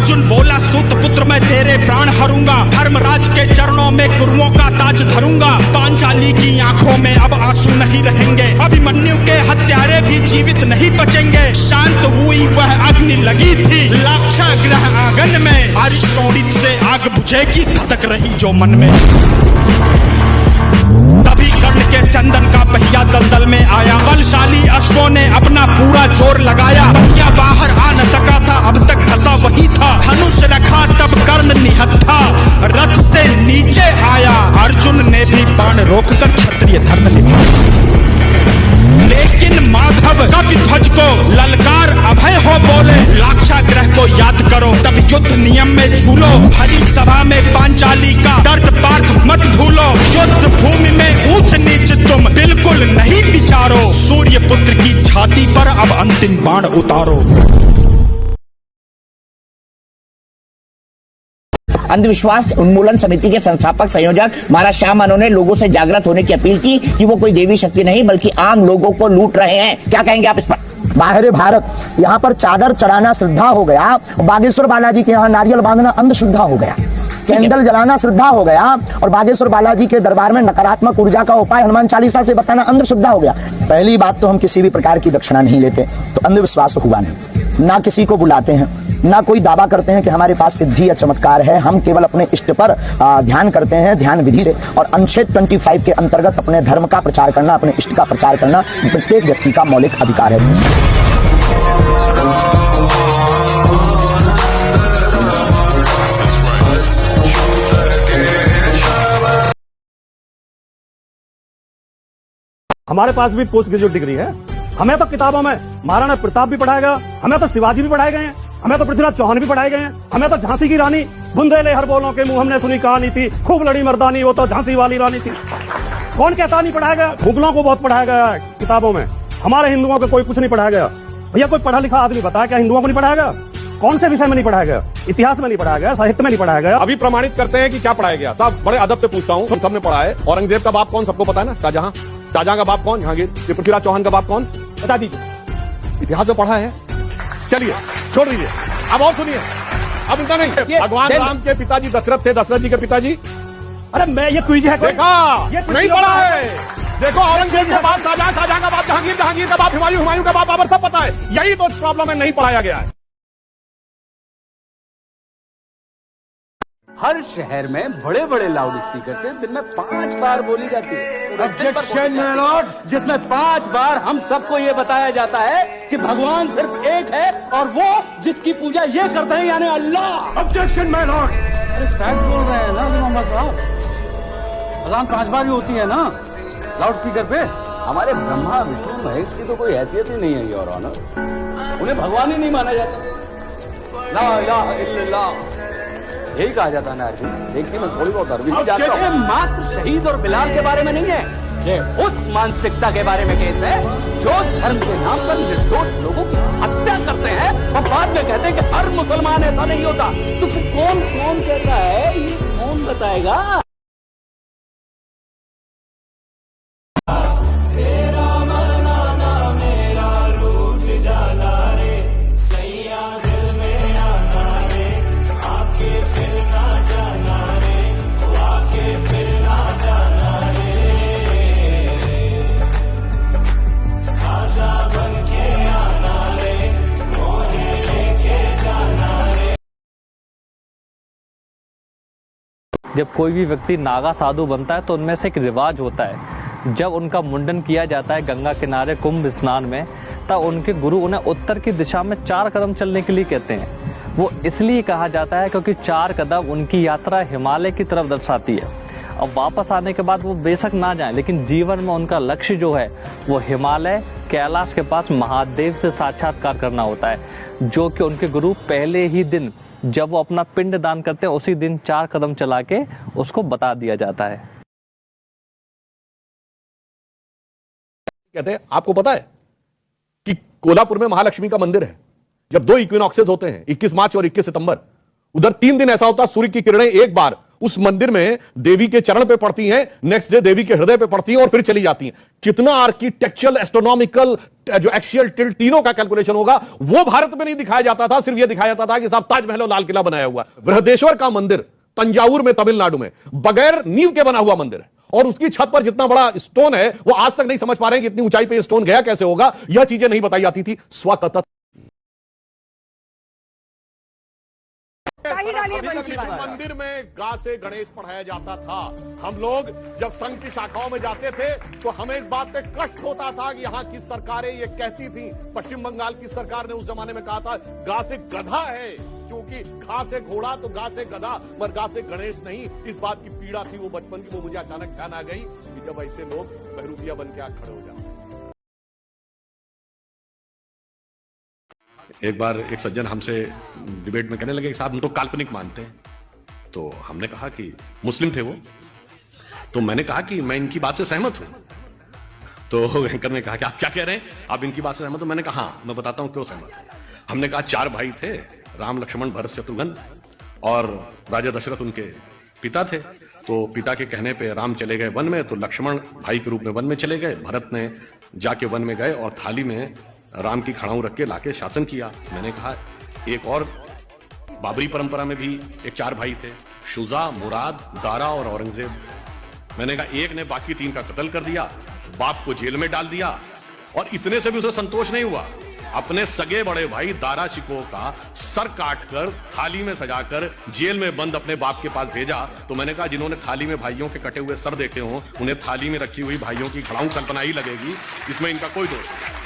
अर्जुन बोला सूत पुत्र मैं तेरे प्राण हरूंगा, धर्मराज के चरणों में गुरुओं का ताज धरूंगा। पांचाली की आंखों में अब आंसू नहीं रहेंगे, अभिमन्यु के हत्यारे भी जीवित नहीं बचेंगे। शांत हुई वह अग्नि लगी थी लाक्षा ग्रह आंगन में, आज शोणित से आग बुझेगी धधक रही जो मन में। तभी कर्ण के चंदन का पहिया दलदल में आया, बलशाली अश्वों ने अपना पूरा जोर लगाया। पहिया बाहर आ न सका था, अब तक धसा वही था। धनुष रखा तब कर्ण निहत्था, रथ से नीचे आया। अर्जुन ने भी बाण रोककर क्षत्रिय धर्म निभाया। लेकिन माधव कपि ध्वज को ललकार अभय हो बोले, लाक्षागृह को याद करो तब युद्ध नियम में झूलो। भरी सभा में पांचाली का दर्द पार्थ मत भूलो, युद्ध भूमि में ऊंच नीच तुम बिल्कुल नहीं विचारो। सूर्य पुत्र की छाती पर अब अंतिम बाण उतारो। अंधविश्वास उन्मूलन समिति के संस्थापक संयोजक महाराज श्याम मानो ने लोगों से जागृत होने की अपील की कि वो कोई देवी शक्ति नहीं बल्कि आम लोगों को लूट रहे हैं। क्या कहेंगे आप इस पर? बाहर भारत यहाँ पर चादर चढ़ाना श्रद्धा हो गया, बागेश्वर बालाजी के यहाँ नारियल बांधना अंधश्रद्धा हो गया, कैंडल जलाना श्रद्धा हो गया, और बागेश्वर बालाजी के दरबार में नकारात्मक ऊर्जा का उपाय हनुमान चालीसा से बताना अंधश्रद्धा हो गया। पहली बात तो हम किसी भी प्रकार की दक्षिणा नहीं लेते, तो अंधविश्वास हुआ नहीं। ना किसी को बुलाते हैं, ना कोई दावा करते हैं कि हमारे पास सिद्धि या चमत्कार है। हम केवल अपने इष्ट पर ध्यान करते हैं, ध्यान विधि से। और अनुच्छेद 25 के अंतर्गत अपने धर्म का प्रचार करना, अपने इष्ट का प्रचार करना प्रत्येक व्यक्ति का मौलिक अधिकार है। हमारे पास भी पोस्ट ग्रेजुएट डिग्री है। हमें तो किताबों में महाराणा प्रताप भी पढ़ाया गया, हमें तो शिवाजी भी पढ़ाए गए हैं, हमें तो पृथ्वीराज चौहान भी पढ़ाए गए हैं, हमें तो झांसी की रानी बुंदेले हर बोलों के मुंह हमने सुनी कहानी थी, खूब लड़ी मर्दानी वो तो झांसी वाली रानी थी। कौन कहता नहीं पढ़ाया गया? मुगलों को बहुत पढ़ाया गया है किताबों में, हमारे हिंदुओं को कोई कुछ नहीं पढ़ाया गया। भैया कोई पढ़ा लिखा आदमी बताया क्या हिंदुओं को नहीं पढ़ाया गया? कौन से विषय में नहीं पढ़ाया गया? इतिहास में नहीं पढ़ाया गया, साहित्य में नहीं पढ़ाया गया। अभी प्रमाणित करते हैं कि क्या पढ़ाया गया। साहब बड़े अदब से पूछता हूँ, सबने पढ़ा है। औरंगजेब का बाप कौन सबको पता है ना? शाहजहां। शाहजहां का बाप कौन? जहांगीर। पृथ्वीराज चौहान का बाप कौन? बता दीजिए। इतिहास में पढ़ा है। चलिए छोड़ दीजिए, अब और सुनिए। अब इतना नहीं, भगवान राम के पिताजी दशरथ थे, दशरथ जी के पिताजी। अरे मैं ये क्विज है देखा, नहीं पढ़ा है। देखो औरंगजेब का बाप शाहजहां, शाहजहां का बाप जहांगीर, जहांगीर का बाप हुमायूं, हुमायूं का बाप बाबर, सब पता है। यही तो प्रॉब्लम है, नहीं पढ़ाया गया है। हर शहर में बड़े बड़े लाउड स्पीकर से दिन में 5 बार बोली जाती है ऑब्जेक्शन माय लॉर्ड, जिसमें 5 बार हम सबको ये बताया जाता है कि भगवान सिर्फ एक है और वो जिसकी पूजा ये करते हैं यानी अल्लाह। Objection my lord. अरे फैक्ट बोल रहे हैं ना मोहम्मद साहब, अजान 5 बार ही होती है ना लाउड स्पीकर पे। हमारे ब्रह्मा विष्णु महेश की तो कोई हैसियत ही नहीं है योर ऑनर, उन्हें भगवान ही नहीं माना जाता। ला इलाहा इल्लल्लाह यही कहा जाता है ना अर्जुन। देखिए मैं थोड़ी बहुत अरबी जानता हूं। मात्र शहीद और बिलाल के बारे में नहीं है, ये उस मानसिकता के बारे में केस है जो धर्म के नाम पर निर्दोष लोगों की हत्या करते हैं और बाद में कहते हैं कि हर मुसलमान ऐसा नहीं होता। तो फिर कौन कौन कहता है, ये कौन बताएगा? जब कोई भी व्यक्ति नागा साधु बनता है तो उनमें से एक रिवाज होता है, जब उनका मुंडन किया जाता है गंगा किनारे कुंभ स्नान में, तब उनके गुरु उन्हें उत्तर की दिशा में 4 कदम चलने के लिए कहते हैं। वो इसलिए कहा जाता है क्योंकि 4 कदम उनकी यात्रा हिमालय की तरफ दर्शाती है। अब वापस आने के बाद वो बेशक ना जाएं, लेकिन जीवन में उनका लक्ष्य जो है वो हिमालय कैलाश के पास महादेव से साक्षात्कार करना होता है, जो कि उनके गुरु पहले ही दिन जब वो अपना पिंड दान करते हैं उसी दिन 4 कदम चला के उसको बता दिया जाता है। कहते हैं, आपको पता है कि कोल्हापुर में महालक्ष्मी का मंदिर है। जब 2 इक्विनॉक्सेस होते हैं 21 मार्च और 21 सितंबर, उधर 3 दिन ऐसा होता है सूर्य की किरणें एक बार उस मंदिर में देवी के चरण पे पड़ती हैं, नेक्स्ट डे देवी के हृदय पे पड़ती हैं और फिर चली जाती हैं। कितना आर्किटेक्चरल, एस्ट्रोनॉमिकल, जो एक्सियल टिल्ट, तीनों का कैलकुलेशन होगा, वो भारत में नहीं दिखाया जाता था। सिर्फ ये दिखाया जाता था कि साहब ताजमहल और लाल किला बनाया हुआ। बृहदेश्वर का मंदिर तंजावुर में, तमिलनाडु में, बगैर नींव के बना हुआ मंदिर है और उसकी छत पर जितना बड़ा स्टोन है वो आज तक नहीं समझ पा रहे हैं कि इतनी ऊंचाई पे स्टोन गया कैसे होगा। यह चीजें नहीं बताई जाती थी। स्वतः मंदिर में गा से गणेश पढ़ाया जाता था। हम लोग जब संघ की शाखाओं में जाते थे तो हमें इस बात पे कष्ट होता था कि यहाँ की सरकारें ये कहती थी। पश्चिम बंगाल की सरकार ने उस जमाने में कहा था गा से गधा है, क्योंकि घा से घोड़ा तो गा से गधा, पर गा से गणेश नहीं। इस बात की पीड़ा थी वो बचपन की, वो मुझे अचानक ध्यान आ गई कि जब ऐसे लोग बहरूपिया बन के खड़े हो जाते। एक बार एक सज्जन हमसे डिबेट में कहने लगे, साहब हम तो काल्पनिक मानते हैं। तो हमने कहा कि मुस्लिम थे वो, तो मैंने कहा कि मैं इनकी बात से सहमत हूं। तो एंकर ने कहा कि आप क्या कह रहे हैं, आप इनकी बात से सहमत हो? मैंने कहा हाँ, मैं बताता हूं क्यों सहमत हूं। हमने कहा 4 भाई थे, राम, लक्ष्मण, भरत, शत्रुघ्न, और राजा दशरथ उनके पिता थे। तो पिता के कहने पे राम चले गए वन में, तो लक्ष्मण भाई के रूप में वन में चले गए, भरत ने जाके वन में गए और थाली में राम की खड़ाऊ रख के लाके शासन किया। मैंने कहा एक और बाबरी परंपरा में भी एक 4 भाई थे, शुजा, मुराद, दारा और औरंगजेब। मैंने कहा एक ने बाकी 3 का कत्ल कर दिया, बाप को जेल में डाल दिया, और इतने से भी उसे संतोष नहीं हुआ, अपने सगे बड़े भाई दारा शिकोह का सर काटकर थाली में सजाकर जेल में बंद अपने बाप के पास भेजा। तो मैंने कहा जिन्होंने थाली में भाइयों के कटे हुए सर देखे हों, उन्हें थाली में रखी हुई भाइयों की खड़ाऊ कल्पना ही लगेगी, इसमें इनका कोई दोष नहीं।